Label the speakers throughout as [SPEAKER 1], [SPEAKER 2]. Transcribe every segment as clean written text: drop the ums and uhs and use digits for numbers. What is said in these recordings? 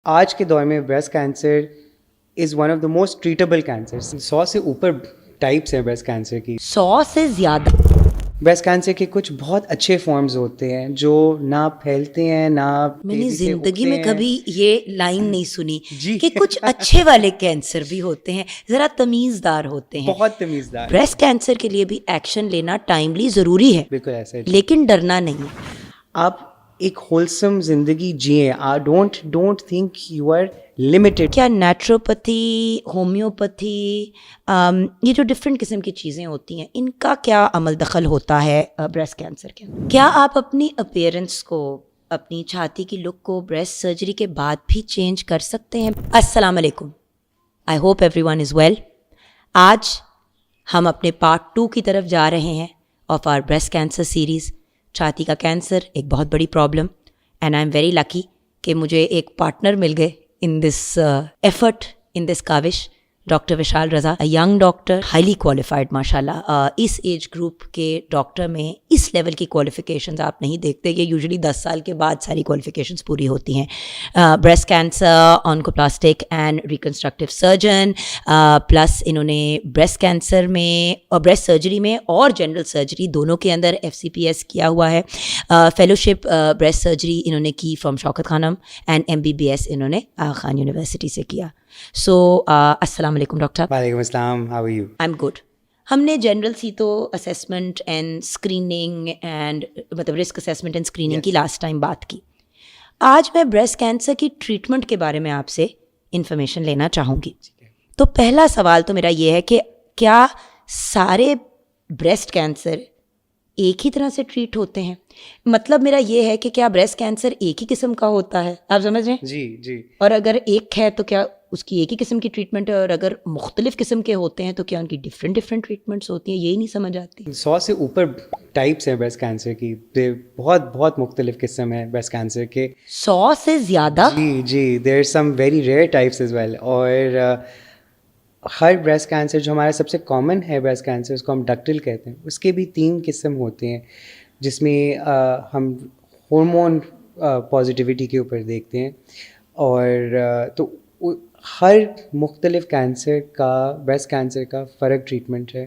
[SPEAKER 1] آج کے دور میں breast cancer is one of the most treatable cancer. 100 سے اوپر ٹائپس ہیں بریسٹ کینسر کی.
[SPEAKER 2] 100 سے زیادہ.
[SPEAKER 1] بریسٹ کینسر کے کچھ بہت اچھے فارمز ہوتے ہیں جو نہ پھیلتے ہیں نہ
[SPEAKER 2] میں نے
[SPEAKER 1] تیزی سے
[SPEAKER 2] زندگی
[SPEAKER 1] اگتے
[SPEAKER 2] میں
[SPEAKER 1] ہیں.
[SPEAKER 2] کبھی یہ لائن نہیں سنی
[SPEAKER 1] جی.
[SPEAKER 2] کہ کچھ اچھے والے کینسر بھی ہوتے ہیں، ذرا تمیزدار ہوتے ہیں.
[SPEAKER 1] بہت تمیزدار.
[SPEAKER 2] بریسٹ کینسر کے لیے بھی ایکشن لینا ٹائملی ضروری ہے،
[SPEAKER 1] بالکل ایسا ہے.
[SPEAKER 2] لیکن ڈرنا نہیں ہے.
[SPEAKER 1] آپ ایک ہولسم زندگی جئیں. Don't think you are limited.
[SPEAKER 2] کیا نیچروپیتھی، ہومیوپیتھی، یہ جو ڈفرینٹ قسم کی چیزیں ہوتی ہیں، ان کا کیا عمل دخل ہوتا ہے بریسٹ کینسر کے اندر؟ کیا آپ اپنی اپیئرنس کو، اپنی چھاتی کی لک کو بریسٹ سرجری کے بعد بھی چینج کر سکتے ہیں؟ السلام علیکم، I hope everyone is well. آج ہم اپنے پارٹ 2 کی طرف جا رہے ہیں of our breast cancer series. چھاتی کا کینسر ایک بہت بڑی problem, and I am very lucky کہ مجھے ایک پارٹنر مل گئے in this effort, in this کاوش. Doctor Vishal Raza, young doctor, highly qualified ماشاء اللہ. اس ایج گروپ کے ڈاکٹر میں اس لیول کی کوالیفیکیشنز آپ نہیں دیکھتے. یہ یوزلی 10 سال کے بعد ساری کوالیفیکیشنز پوری ہوتی ہیں. Breast cancer, oncoplastic and reconstructive surgeon, plus انہوں نے بریسٹ کینسر میں اور بریسٹ سرجری میں اور جنرل سرجری دونوں کے اندر FCPS کیا ہوا ہے. فیلوشپ بریسٹ سرجری انہوں نے کی from Shaukat Khanum, and MBBS انہوں نے آغا خان یونیورسٹی سے کیا. سو السلام علیکم ڈاکٹر.
[SPEAKER 1] وعلیکم السلام. How are you?
[SPEAKER 2] I am good. ہم نے جنرل سیتو اسیسمنٹ اینڈ اسکریننگ اینڈ مطلب رسک اسیسمنٹ اینڈ اسکریننگ کی لاسٹ ٹائم بات کی. آج میں بریسٹ کینسر کی ٹریٹمنٹ کے بارے میں آپ سے انفارمیشن لینا چاہوں گی. تو پہلا سوال تو میرا یہ ہے کہ کیا سارے بریسٹ کینسر ایک ہی طرح سے ٹریٹ ہوتے ہیں؟ مطلب میرا یہ ہے کہ کیا بریسٹ کینسر ایک ہی قسم کا ہوتا ہے؟ آپ سمجھ رہے ہیں؟
[SPEAKER 1] جی جی.
[SPEAKER 2] اور اگر ایک ہے تو کیا اس کی ایک ہی قسم کی ٹریٹمنٹ ہے، اور اگر مختلف قسم کے ہوتے ہیں تو کیا ان کی ڈفرینٹ ٹریٹمنٹس ہوتی ہیں؟ یہی نہیں سمجھ آتی.
[SPEAKER 1] 100 سے اوپر ٹائپس ہیں بریسٹ کینسر کی. بہت مختلف قسم ہیں بریسٹ کینسر کے.
[SPEAKER 2] 100 سے زیادہ؟
[SPEAKER 1] جی. There are some very rare types as well. اور ہر بریسٹ کینسر جو ہمارا سب سے کامن ہے بریسٹ کینسر، اس کو ہم ڈکٹل کہتے ہیں، اس کے بھی 3 قسم ہوتے ہیں جس میں ہم ہارمون پازیٹیوٹی کے اوپر دیکھتے ہیں. اور تو ہر مختلف کینسر کا، بریسٹ کینسر کا فرق ٹریٹمنٹ ہے.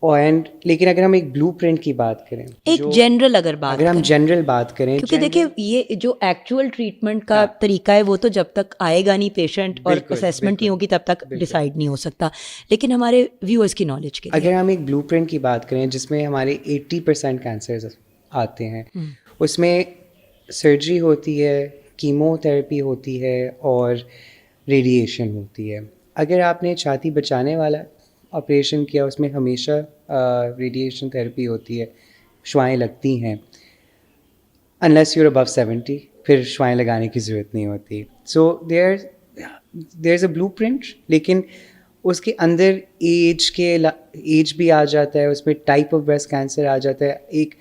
[SPEAKER 1] اینڈ لیکن اگر ہم ایک بلو پرنٹ کی بات کریں،
[SPEAKER 2] ایک جنرل اگر ہم
[SPEAKER 1] جنرل بات کریں،
[SPEAKER 2] کیونکہ دیکھیں یہ جو ایکچوئل ٹریٹمنٹ کا طریقہ ہے وہ تو جب تک آئے گا نہیں پیشنٹ اور اسیسمنٹ نہیں ہوگی تب تک ڈیسائیڈ نہیں ہو سکتا. لیکن ہمارے ویورز کی نالج کے
[SPEAKER 1] اگر ہم ایک بلو پرنٹ کی بات کریں جس میں ہمارے 80% کینسر آتے ہیں، اس میں سرجری ہوتی ہے، کیمو تھراپی ہوتی ہے اور ریڈیشن ہوتی ہے. اگر آپ نے چھاتی بچانے والا آپریشن کیا، اس میں ہمیشہ ریڈیشن تھراپی ہوتی ہے، شعاعیں لگتی ہیں. انلیس یو ار ابو 70 پھر شعاعیں لگانے کی ضرورت نہیں ہوتی. سو دیر از اے بلو پرنٹ، لیکن اس کے اندر ایج بھی آ جاتا ہے، اس میں ٹائپ آف بریسٹ کینسر آ جاتا ہے. ایک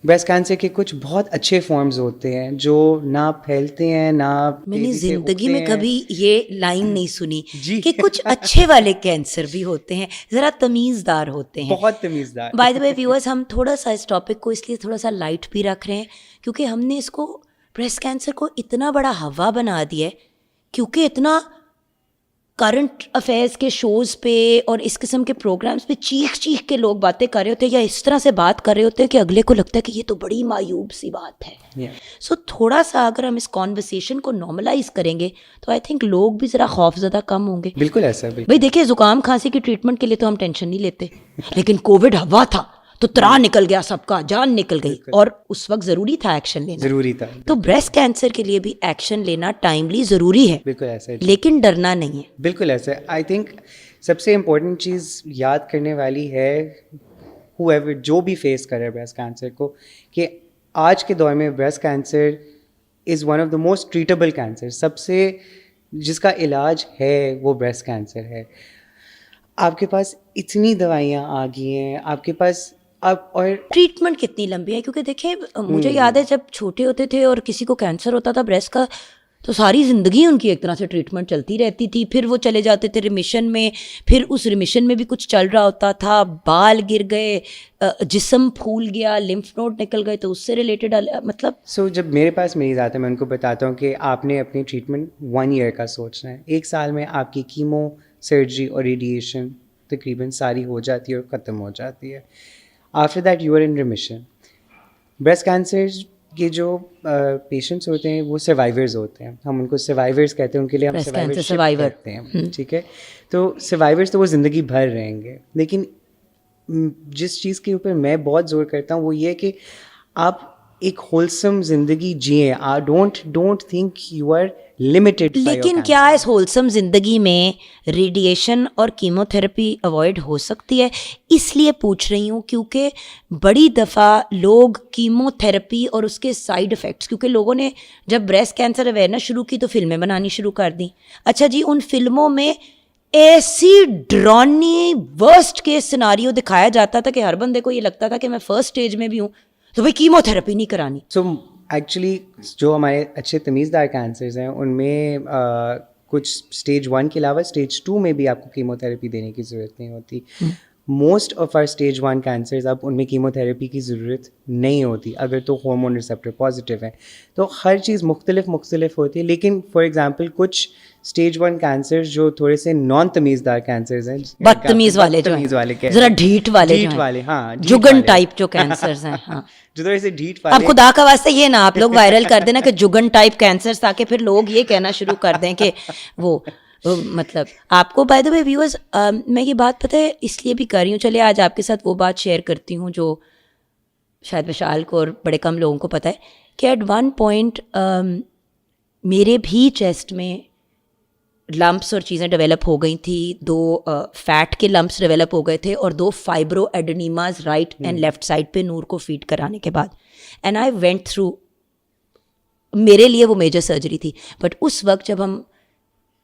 [SPEAKER 1] بریسٹ کینسر کے کچھ بہت اچھے فارمز ہوتے ہیں جو نہ پھیلتے ہیں نہ
[SPEAKER 2] میں نے
[SPEAKER 1] تیزی سے
[SPEAKER 2] زندگی میں
[SPEAKER 1] اگتے ہیں.
[SPEAKER 2] کبھی یہ لائن نہیں سنی
[SPEAKER 1] جی.
[SPEAKER 2] کہ کچھ اچھے والے کینسر بھی ہوتے ہیں، ذرا تمیزدار ہوتے ہیں.
[SPEAKER 1] بہت تمیزدار.
[SPEAKER 2] بائی دا وے ویورز، ہم تھوڑا سا اس ٹاپک کو اس لیے تھوڑا سا لائٹ بھی رکھ رہے ہیں کیونکہ ہم نے اس کو بریسٹ کینسر کو اتنا بڑا ہوا بنا دیا ہے، کیونکہ اتنا کرنٹ افیئرس کے شوز پہ اور اس قسم کے پروگرامس پہ چیخ کے لوگ باتیں کر رہے ہوتے ہیں یا اس طرح سے بات کر رہے ہوتے ہیں کہ اگلے کو لگتا ہے کہ یہ تو بڑی معیوب سی بات ہے. سو تھوڑا سا اگر ہم اس کانورسیشن کو نارملائز کریں گے تو آئی تھنک لوگ بھی ذرا خوف زدہ کم ہوں گے.
[SPEAKER 1] بالکل ایسا.
[SPEAKER 2] بھائی دیکھیے، زکام کھانسی کی ٹریٹمنٹ کے لیے تو ہم ٹینشن نہیں لیتے، لیکن کووڈ ہوا تھا تو ترا نکل گیا، سب کا جان نکل گئی، اور اس وقت ضروری تھا ایکشن لینا.
[SPEAKER 1] ضروری تھا.
[SPEAKER 2] تو بریسٹ کینسر کے لیے بھی ایکشن لینا ٹائملی ضروری ہے.
[SPEAKER 1] بالکل ایسا ہے.
[SPEAKER 2] لیکن ڈرنا نہیں ہے.
[SPEAKER 1] بالکل ایسا ہے. آئی تھنک سب سے امپورٹنٹ چیز یاد کرنے والی ہے whoever جو بھی فیس کر رہا ہے بریسٹ کینسر کو، کہ آج کے دور میں breast cancer is one of the most treatable cancer. سب سے جس کا علاج ہے وہ بریسٹ کینسر ہے. آپ کے پاس اتنی دوائیاں آ گئی ہیں، آپ کے پاس اب، اور
[SPEAKER 2] ٹریٹمنٹ کتنی لمبی ہے. کیونکہ دیکھیں، مجھے یاد ہے جب چھوٹے ہوتے تھے اور کسی کو کینسر ہوتا تھا بریسٹ کا تو ساری زندگی ان کی ایک طرح سے ٹریٹمنٹ چلتی رہتی تھی, پھر وہ چلے جاتے تھے ریمیشن میں, پھر اس ریمیشن میں بھی کچھ چل رہا ہوتا تھا, بال گر گئے, جسم پھول گیا, لمف نوڈ نکل گئے, تو اس سے ریلیٹڈ مطلب.
[SPEAKER 1] سو جب میرے پاس مریض آتا ہے میں ان کو بتاتا ہوں کہ آپ نے اپنی ٹریٹمنٹ 1 ایئر کا سوچنا ہے. 1 سال میں آپ کی کیمو, سرجری اور ریڈیشن تقریباً ساری ہو جاتی ہے اور ختم ہو جاتی ہے. After that you are in remission. Breast cancer کے جو پیشنٹس ہوتے ہیں وہ سروائیورز ہوتے ہیں, ہم ان کو سروائیورز کہتے ہیں, ان کے لیے ہم سروائیور کہتے ہیں, ٹھیک ہے. تو سروائیورز تو وہ زندگی بھر رہیں گے, لیکن جس چیز کے اوپر میں بہت زور کرتا ہوں وہ یہ کہ آپ ایک ہولسم زندگی جئیں. Don't think you are limited.
[SPEAKER 2] لیکن کیا اس ہولسم زندگی میں ریڈیشن اور کیمو تھراپی اوائڈ ہو سکتی ہے؟ اس لیے پوچھ رہی ہوں کیونکہ بڑی دفعہ لوگ کیمو تھراپی اور اس کے سائیڈ افیکٹس, کیونکہ لوگوں نے جب بریسٹ کینسر اویئرنیس شروع کی تو فلمیں بنانی شروع کر دیں. اچھا جی, ان فلموں میں ایسی ڈرانی ورسٹ کیس سیناریو دکھایا جاتا تھا کہ ہر بندے کو یہ لگتا تھا کہ میں فرسٹ اسٹیج میں بھی ہوں تو بھائی کیمو تھراپی نہیں کرانی.
[SPEAKER 1] سو ایکچولی جو ہمارے اچھے تمیز دار کینسرز ہیں ان میں کچھ اسٹیج 1 کے علاوہ اسٹیج 2 میں بھی آپ کو کیمو تھراپی دینے کی ضرورت نہیں ہوتی. Most of our stage 1 cancers اب ان میں کیمو تھراپی کی ضرورت نہیں ہوتی اگر تو ہارمون ریسیپٹر پازیٹیو ہیں. تو ہر چیز مختلف ہوتی ہے. لیکن فار ایگزامپل کچھ اسٹیج 1 کینسرز جو تھوڑے سے نان تمیز دار کینسرز ہیں,
[SPEAKER 2] بدتمیز والے ذرا ڈھیٹ والے, ہاں جگن ٹائپ جو کینسرز ہیں, ہاں
[SPEAKER 1] جو تھوڑے سے ڈھیٹ والے.
[SPEAKER 2] اب خدا کا واسطے یہ نا آپ لوگ وائرل کر دینا کہ جگن ٹائپ کینسرز, تاکہ پھر لوگ یہ کہنا شروع کر دیں کہ وہ مطلب آپ کو. بائی دا وے ویورز, میں یہ بات پتہ ہے اس لیے بھی کر رہی ہوں, چلیے آج آپ کے ساتھ وہ بات شیئر کرتی ہوں جو شاید وشال کو اور بڑے کم لوگوں کو پتہ ہے کہ ایٹ ون پوائنٹ میرے بھی چیسٹ میں لمپس اور چیزیں ڈیولپ ہو گئی تھیں. 2 فیٹ کے لمپس ڈیولپ ہو گئے تھے اور 2 fibroadenomas right and left side پہ نور کو فیڈ کرانے کے بعد. اینڈ آئی وینٹ تھرو, میرے لیے وہ میجر سرجری تھی, بٹ اس وقت جب ہم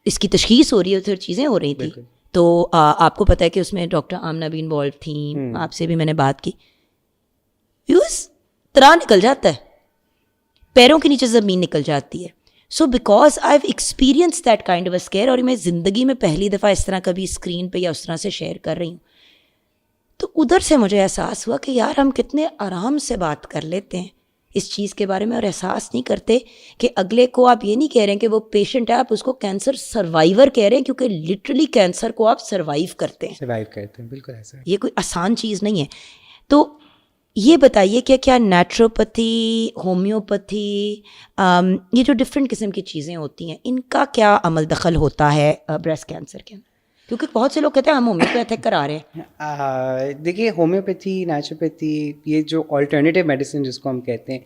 [SPEAKER 2] اس کی تشخیص ہو رہی ہوتی اور چیزیں ہو رہی تھیں تو آپ کو پتہ ہے کہ اس میں ڈاکٹر آمنہ بھی انوالو تھیں, آپ سے بھی میں نے بات کی. یوز طرح نکل جاتا ہے, پیروں کے نیچے زمین نکل جاتی ہے. So because I have experience that kind of a scare, اور میں زندگی میں پہلی دفعہ اس طرح کبھی اسکرین پہ یا اس طرح سے شیئر کر رہی ہوں, تو ادھر سے مجھے احساس ہوا کہ یار ہم کتنے آرام سے بات کر لیتے ہیں اس چیز کے بارے میں, اور احساس نہیں کرتے کہ اگلے کو آپ یہ نہیں کہہ رہے ہیں کہ وہ پیشنٹ ہے, آپ اس کو کینسر سروائیور کہہ رہے ہیں, کیونکہ لٹرلی کینسر کو آپ سروائیو کرتے ہیں.
[SPEAKER 1] بالکل ایسا.
[SPEAKER 2] یہ کوئی آسان چیز نہیں ہے. تو یہ بتائیے کہ کیا نیچروپیتھی, ہومیوپیتھی, یہ جو ڈفرینٹ قسم کی چیزیں ہوتی ہیں, ان کا کیا عمل دخل ہوتا ہے بریسٹ کینسر کے اندر؟ کیونکہ بہت سے لوگ کہتے ہیں ہم ہومیوپیتھک کرا رہے ہیں.
[SPEAKER 1] دیکھیے ہومیوپیتھی, نیچروپیتھی, یہ جو آلٹرنیٹیو میڈیسن جس کو ہم کہتے ہیں,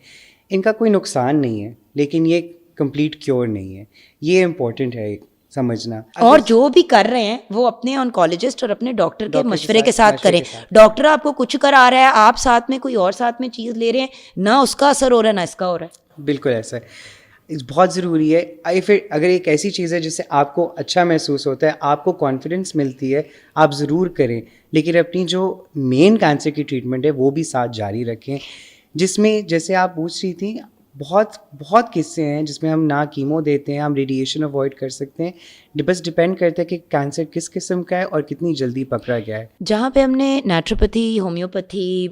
[SPEAKER 1] ان کا کوئی نقصان نہیں ہے, لیکن یہ کمپلیٹ کیور نہیں ہے. یہ امپورٹنٹ ہے سمجھنا.
[SPEAKER 2] اور جو بھی کر رہے ہیں وہ اپنے آنکولوجسٹ اور اپنے ڈاکٹر کے مشورے کے ساتھ کریں. ڈاکٹر آپ کو کچھ کرا رہا ہے, آپ ساتھ میں کوئی اور ساتھ میں چیز لے رہے ہیں, نہ اس کا اثر ہو رہا ہے نہ اس کا ہو رہا ہے.
[SPEAKER 1] بالکل ایسا ہے. بہت ضروری ہے. پھر اگر ایک ایسی چیز ہے جس سے آپ کو اچھا محسوس ہوتا ہے, آپ کو کانفیڈنس ملتی ہے, آپ ضرور کریں, لیکن اپنی جو مین کینسر کی ٹریٹمنٹ ہے وہ بھی ساتھ جاری رکھیں, جس میں جیسے آپ پوچھ رہی تھیں بہت قصے ہیں جس میں ہم نہ کیمو دیتے ہیں, ہم ریڈیشن اوائڈ کر سکتے ہیں. بس ڈپینڈ کرتا ہے کہ کینسر کس قسم کا ہے اور کتنی جلدی پکڑا گیا ہے.
[SPEAKER 2] جہاں پہ ہم نے نیچروپیتھی, ہومیوپیتھی,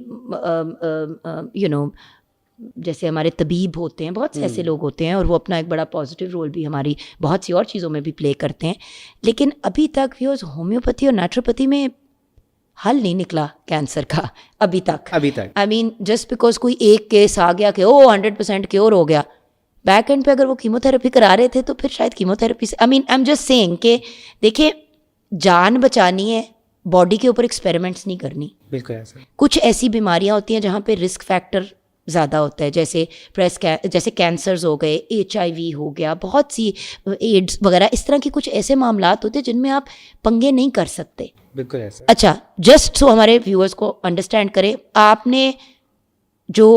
[SPEAKER 2] جیسے ہمارے طبیب ہوتے ہیں, بہت سے ایسے لوگ ہوتے ہیں اور وہ اپنا ایک بڑا پازیٹیو رول بھی ہماری بہت سی اور چیزوں میں بھی پلے کرتے ہیں, لیکن ابھی تک ہومیوپیتھی اور نیچروپیتھی میں حل نہیں نکلا کینسر کا ابھی تک. آئی مین جسٹ بیکاز کوئی ایک کیس آ گیا کہ 100% کیور ہو گیا, بیک اینڈ پہ اگر وہ کیمو تھراپی کرا رہے تھے تو پھر شاید کیمو تھراپی سے, آئی ایم جسٹ سیئنگ کہ دیکھیں جان بچانی ہے, باڈی کے اوپر ایکسپیریمنٹس نہیں کرنی.
[SPEAKER 1] بالکل ایسا.
[SPEAKER 2] کچھ ایسی بیماریاں ہوتی ہیں جہاں پہ رسک فیکٹر زیادہ ہوتا ہے, جیسے کینسرز ہو گئے, HIV ہو گیا, بہت سی ایڈز وغیرہ, اس طرح کی کچھ ایسے معاملات ہوتے ہیں جن میں آپ پنگے نہیں کر سکتے.
[SPEAKER 1] بالکل ایسا.
[SPEAKER 2] اچھا, جسٹ سو ہمارے ویورز کو انڈرسٹینڈ کریں, آپ نے جو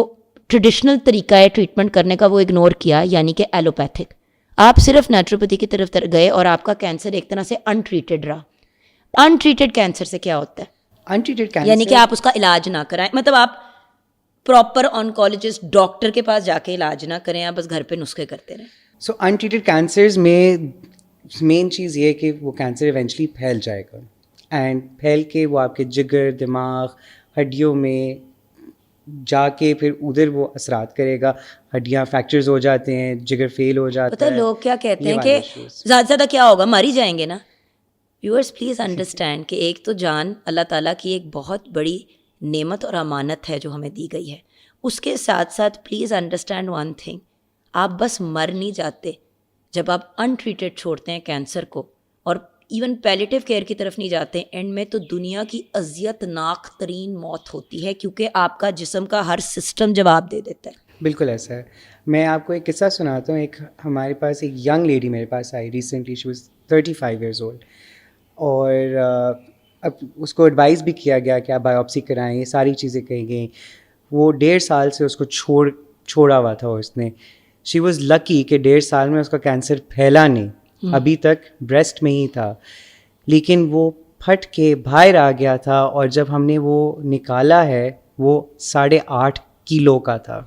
[SPEAKER 2] ٹریڈیشنل طریقہ ہے ٹریٹمنٹ کرنے کا وہ اگنور کیا, یعنی کہ ایلوپیتھک, آپ صرف نیچروپیتھی کی طرف گئے اور آپ کا کینسر ایک طرح سے انٹریٹڈ رہا. انٹریٹڈ کینسر سے کیا ہوتا ہے؟
[SPEAKER 1] انٹریٹڈ کینسر
[SPEAKER 2] یعنی کہ آپ اس کا علاج نہ کرائیں, مطلب آپ پراپر آنکولوجسٹ ڈاکٹر کے پاس جا کے علاج نہ کریں, آپ بس گھر پہ نسخے کرتے رہیں.
[SPEAKER 1] سو انٹریٹڈ کینسرز میں مین چیز یہ ہے کہ وہ کینسر ایونچولی پھیل جائے گا، اینڈ پھیل کے وہ آپ کے جگر، دماغ، ہڈیوں میں جا کے پھر ادھر وہ اثرات کرے گا، ہڈیاں فریکچرز ہو جاتے ہیں، جگر فیل ہو جاتا
[SPEAKER 2] پتہ
[SPEAKER 1] ہے.
[SPEAKER 2] لوگ کیا کہتے
[SPEAKER 1] یہ
[SPEAKER 2] ہیں
[SPEAKER 1] والے
[SPEAKER 2] کہ
[SPEAKER 1] issues.
[SPEAKER 2] زیادہ سے زیادہ کیا ہوگا، مر ہی جائیں گے نا. ویورز پلیز انڈرسٹینڈ کہ ایک تو جان اللہ تعالیٰ کی ایک بہت بڑی نعمت اور امانت ہے جو ہمیں دی گئی ہے. اس کے ساتھ ساتھ پلیز انڈرسٹینڈ ون تھنگ، آپ بس مر نہیں جاتے جب آپ انٹریٹڈ چھوڑتے ہیں کینسر کو اور ایون پیلیٹیو کیئر کی طرف نہیں جاتے. اینڈ میں تو دنیا کی اذیت ناک ترین موت ہوتی ہے، کیونکہ آپ کا جسم کا ہر سسٹم جواب دے دیتا ہے.
[SPEAKER 1] بالکل ایسا ہے. میں آپ کو ایک قصہ سناتا ہوں. ایک ہمارے پاس ایک ینگ لیڈی میرے پاس آئی recently, she was 35 years old, اور اب اس کو ایڈوائز بھی کیا گیا کہ آپ بایوپسی کرائیں، یہ ساری چیزیں کہی گئیں. وہ 1.5 سال سے اس کو چھوڑا ہوا تھا اس نے. شی واز لکی کہ 1.5 سال میں اس کا کینسر پھیلا نہیں، ابھی تک بریسٹ میں ہی تھا، لیکن وہ پھٹ کے باہر آ گیا تھا. اور جب ہم نے وہ نکالا ہے وہ 8.5 کلو کا تھا،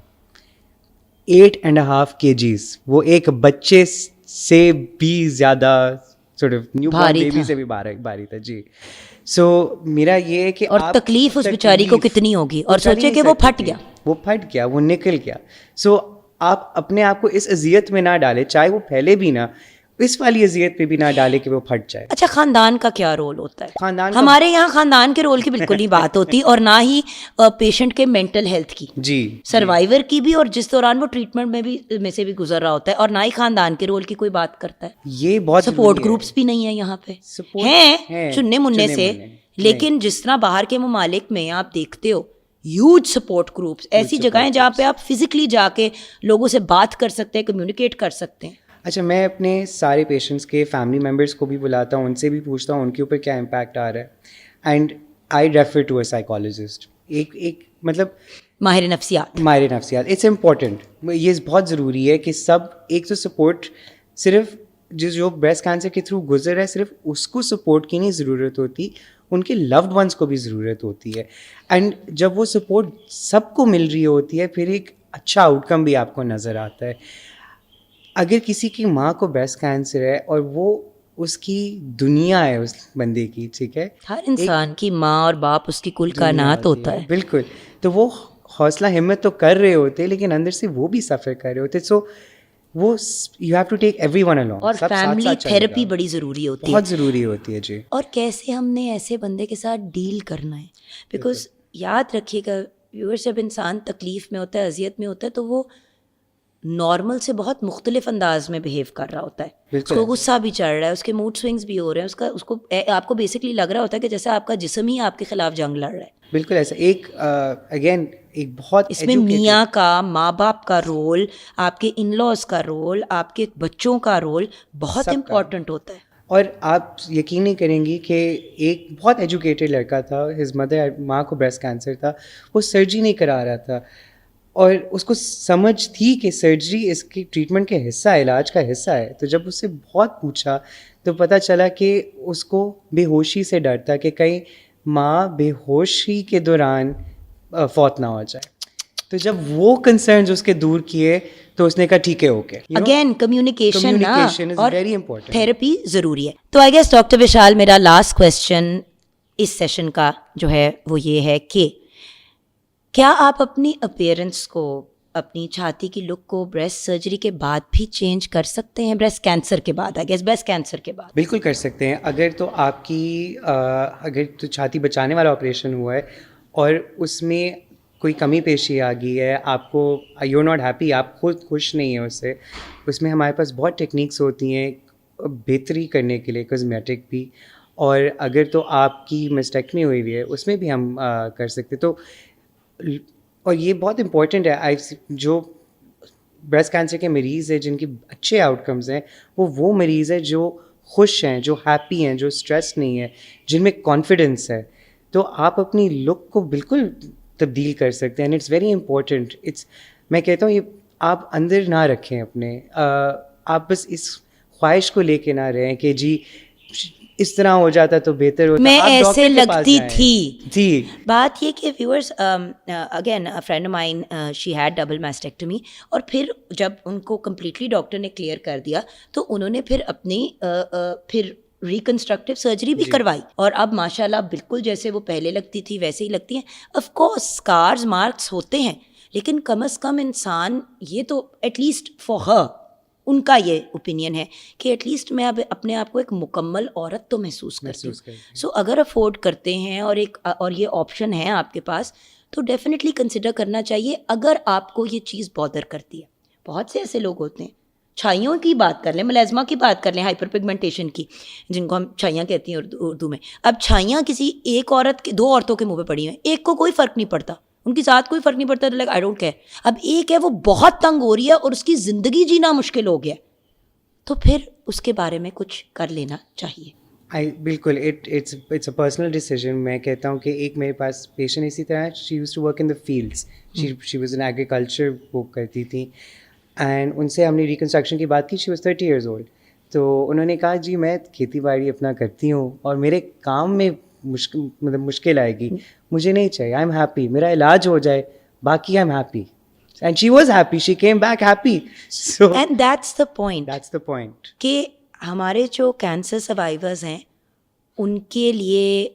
[SPEAKER 1] 8.5 kgs. وہ ایک بچے سے بھی زیادہ sort of new born baby سے بھی بھاری تھا. جی. سو میرا یہ ہے کہ
[SPEAKER 2] اور تکلیف اس بیچاری کو کتنی ہوگی، اور سوچے کہ وہ پھٹ گیا،
[SPEAKER 1] وہ نکل گیا. سو آپ اپنے آپ کو اس اذیت میں نہ ڈالیں، چاہے وہ پھیلے بھی نہ، اس والی اذیت پہ بھی نہ ڈالے کہ وہ پھٹ جائے.
[SPEAKER 2] اچھا خاندان کا کیا رول ہوتا ہے؟
[SPEAKER 1] خاندان
[SPEAKER 2] ہمارے یہاں خاندان کے رول کی بالکل نہیں بات ہوتی، اور نہ ہی پیشنٹ کے مینٹل ہیلتھ کی،
[SPEAKER 1] جی
[SPEAKER 2] سروائیور کی بھی، اور جس دوران وہ ٹریٹمنٹ میں سے بھی گزر رہا ہوتا ہے، اور نہ ہی خاندان کے رول کی کوئی بات کرتا ہے.
[SPEAKER 1] یہ بہت
[SPEAKER 2] سپورٹ گروپس بھی نہیں ہیں یہاں پہ، ہیں چننے مننے سے، لیکن جس طرح باہر کے ممالک میں آپ دیکھتے ہو ہیوج سپورٹ گروپس، ایسی جگہیں جہاں پہ آپ فزیکلی جا کے لوگوں سے بات کر سکتے ہیں، کمیونیکیٹ کر سکتے ہیں.
[SPEAKER 1] اچھا، میں اپنے سارے پیشنٹس کے فیملی ممبرس کو بھی بلاتا ہوں، ان سے بھی پوچھتا ہوں ان کے اوپر کیا امپیکٹ آ رہا ہے، and I refer to a psychologist, ایک مطلب
[SPEAKER 2] ماہر نفسیات.
[SPEAKER 1] It's important. یہ بہت ضروری ہے کہ سب ایک تو سپورٹ، صرف جو بریسٹ کینسر کے تھرو گزر ہے صرف اس کو سپورٹ کی نہیں ضرورت ہوتی، ان کے لوڈ ونس کو بھی ضرورت ہوتی ہے. اینڈ جب وہ سپورٹ سب کو مل رہی ہوتی ہے پھر ایک اچھا آؤٹ کم بھی آپ کو نظر آتا ہے. اگر کسی کی ماں کو بریسٹ کینسر ہے اور وہ اس کی دنیا ہے اس بندے کی، ٹھیک ہے،
[SPEAKER 2] ہر انسان کی ماں اور باپ اس کی کل کائنات ہوتا ہے.
[SPEAKER 1] بالکل. تو وہ حوصلہ ہمت تو کر رہے ہوتے لیکن اندر سے وہ بھی سفر کر رہے ہوتے. سو وہ you have to take everyone along.
[SPEAKER 2] اور فیملی تھیراپی بڑی ضروری ہوتی ہے،
[SPEAKER 1] بہت ضروری ہوتی ہے. جی.
[SPEAKER 2] اور کیسے ہم نے ایسے بندے کے ساتھ ڈیل کرنا ہے، بیکاز یاد رکھیے گا ویورز، جب انسان تکلیف میں ہوتا ہے، اذیت میں ہوتا ہے، تو وہ نارمل سے بہت مختلف انداز میں بہیو کر رہا ہوتا ہے. اس کو غصہ بھی چڑھ رہا ہے، اس کے موڈ سوئنگس بھی ہو رہے ہیں، اس کو آپ کو بیسکلی لگ رہا ہوتا ہے کہ جیسے آپ کا جسم ہی آپ کے خلاف جنگ لڑ رہا ہے.
[SPEAKER 1] بالکل ایسا. اگین ایک بہت
[SPEAKER 2] اس میں میاں کا، ماں باپ کا رول، آپ کے ان لاز کا رول، آپ کے بچوں کا رول بہت امپورٹنٹ ہوتا ہے.
[SPEAKER 1] اور آپ یقین نہیں کریں گی کہ ایک بہت ایجوکیٹڈ لڑکا تھا، ہز مدر، ماں کو بریسٹ کینسر تھا، وہ سرجری نہیں کرا رہا تھا، اور اس کو سمجھ تھی کہ سرجری اس کی ٹریٹمنٹ کا حصہ ہے، علاج کا حصہ ہے. تو جب اس سے بہت پوچھا تو پتہ چلا کہ اس کو بے ہوشی سے ڈر تھا کہ کہیں ماں بے ہوشی کے دوران فوت نہ ہو جائے. تو جب وہ کنسرنز اس کے دور کیے تو اس نے کہا ٹھیک ہے، okay.
[SPEAKER 2] Again communication
[SPEAKER 1] is very important.
[SPEAKER 2] Therapy ضروری ہے. تو آئی گیس ڈاکٹر وشال، میرا لاسٹ کویسچن اس سیشن کا جو ہے وہ یہ ہے کہ کیا آپ اپنی اپیئرنس کو، اپنی چھاتی کی لک کو بریسٹ سرجری کے بعد بھی چینج کر سکتے ہیں؟ بریسٹ کینسر کے بعد، آئی گیس بریسٹ کینسر کے بعد
[SPEAKER 1] بالکل کر سکتے ہیں. اگر تو آپ کی اگر تو چھاتی بچانے والا آپریشن ہوا ہے اور اس میں کوئی کمی پیشی آ گئی ہے، آپ کو یو آر ناٹ ہیپی، آپ خود خوش نہیں ہیں اس میں ہمارے پاس بہت ٹیکنیکس ہوتی ہیں بہتری کرنے کے لیے، کازمیٹک بھی. اور اگر تو آپ کی مسٹیکٹمی ہوئی ہوئی ہے اس میں بھی ہم کر سکتے. تو اور یہ بہت امپورٹنٹ ہے، جو بریسٹ کینسر کے مریض ہیں جن کے اچھے آؤٹ کمز ہیں، وہ مریض ہیں جو خوش ہیں، جو ہیپی ہیں، جو اسٹریس نہیں ہے، جن میں کانفیڈنس ہے. تو آپ اپنی لک کو بالکل تبدیل کر سکتے ہیں. And it's very important. میں کہتا ہوں یہ آپ اندر نہ رکھیں اپنے، آپ بس اس خواہش کو لے کے نہ رہیں کہ جی اس طرح ہو جاتا تو بہتر ہوتا.
[SPEAKER 2] میں
[SPEAKER 1] آپ
[SPEAKER 2] ایسے
[SPEAKER 1] ڈاکٹر کے پاس
[SPEAKER 2] لگتی
[SPEAKER 1] جائیں.
[SPEAKER 2] تھی.
[SPEAKER 1] جی
[SPEAKER 2] بات یہ کہ whereas again friend mine she had double mastectomy, اور پھر جب ان کو کمپلیٹلی ڈاکٹر نے کلیئر کر دیا تو انہوں نے پھر اپنی پھر ریکنسٹرکٹیو سرجری بھی کروائی, اور اب ماشاء اللہ بالکل جیسے وہ پہلے لگتی تھی ویسے ہی لگتی ہیں. آف کورس اسکارز مارکس ہوتے ہیں, لیکن کم از کم انسان یہ تو ایٹ لیسٹ فار ہر, ان کا یہ اوپینین ہے کہ ایٹ لیسٹ میں اب اپنے آپ کو ایک مکمل عورت تو محسوس کرتی ہوں. سو اگر افورڈ کرتے ہیں اور یہ آپشن ہے آپ کے پاس تو ڈیفینیٹلی کنسیڈر کرنا چاہیے اگر آپ کو یہ چیز بادر کرتی ہے. بہت سے ایسے لوگ ہوتے ہیں, چھائیوں کی بات کر لیں, ملازمہ کی بات کر لیں, ہائپر پگمنٹیشن کی, جن کو ہم چھائیاں کہتی ہیں اردو میں. اب چھائیاں کسی ایک عورت کے, 2 عورتوں کے منہ پہ پڑی ہیں, ایک کو کوئی فرق نہیں پڑتا, ان کی ذات کوئی فرق نہیں پڑتا, لائک آئی ڈونٹ کیئر. اب ایک ہے وہ بہت تنگ ہو رہی ہے اور اس کی زندگی جینا مشکل ہو گیا, تو پھر اس کے بارے میں کچھ کر لینا چاہیے.
[SPEAKER 1] بالکل اٹس اے پرسنل ڈیسیجن. میں کہتا ہوں کہ ایک میرے پاس پیشنٹ اسی طرح, she used to work in the fields, she was in agriculture وہ کرتی تھیں, اینڈ ان سے ہم نے ریکنسٹرکشن کی بات کی. She was 30 years old. تو انہوں نے کہا جی میں کھیتی باڑی اپنا کرتی ہوں اور میرے کام میں مشکل آئے گی, مجھے نہیں چاہیے, آئی ایم ہیپی, میرا علاج ہو جائے, باقی I am happy. And she was happy, she came back happy. So
[SPEAKER 2] And that's the point.
[SPEAKER 1] That's the point.
[SPEAKER 2] کہ ہمارے جو کینسر سروائیورز ہیں ان کے لیے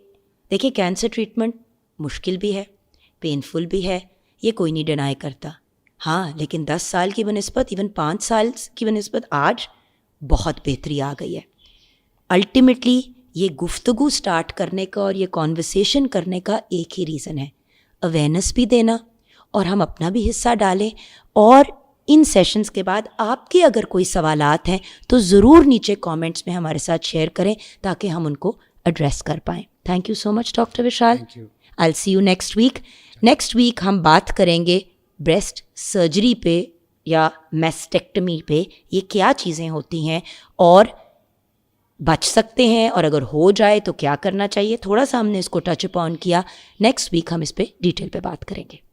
[SPEAKER 2] دیکھیں کینسر ٹریٹمنٹ مشکل بھی ہے, پینفل بھی ہے, یہ کوئی نہیں ڈینائی کرتا. ہاں لیکن 10 سال کی بنسبت, ایون 5 سال کی بنسبت آج بہت بہتری آ گئی ہے. الٹیمیٹلی یہ گفتگو سٹارٹ کرنے کا اور یہ کانورسیشن کرنے کا ایک ہی ریزن ہے, اویئرنیس بھی دینا, اور ہم اپنا بھی حصہ ڈالیں. اور ان سیشنز کے بعد آپ کے اگر کوئی سوالات ہیں تو ضرور نیچے کامنٹس میں ہمارے ساتھ شیئر کریں تاکہ ہم ان کو ایڈریس کر پائیں. Thank you so much doctor Vishal. I see you next week. Next week ہم بات کریں گے بریسٹ سرجری پہ یا میسٹیکٹمی پہ, یہ کیا چیزیں ہوتی ہیں اور بچ سکتے ہیں, اور اگر ہو جائے تو کیا کرنا چاہیے. تھوڑا سا ہم نے اس کو ٹچ اپ آن کیا. نیکسٹ ویک ہم اس پہ ڈیٹیل پہ بات کریں گے.